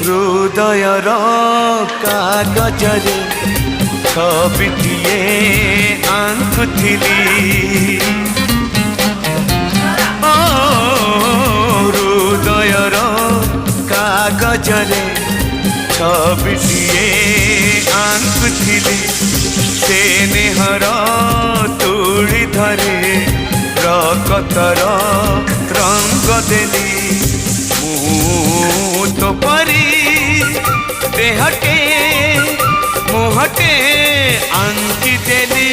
हृदयर कागजरे छबिटिए आंकुथिली हृदयर कागजरे छबिटिए आंकुथिली से नेहर तुली धरे रकतर रंग देली मु तो परी देहटे मुहटे आंकी देली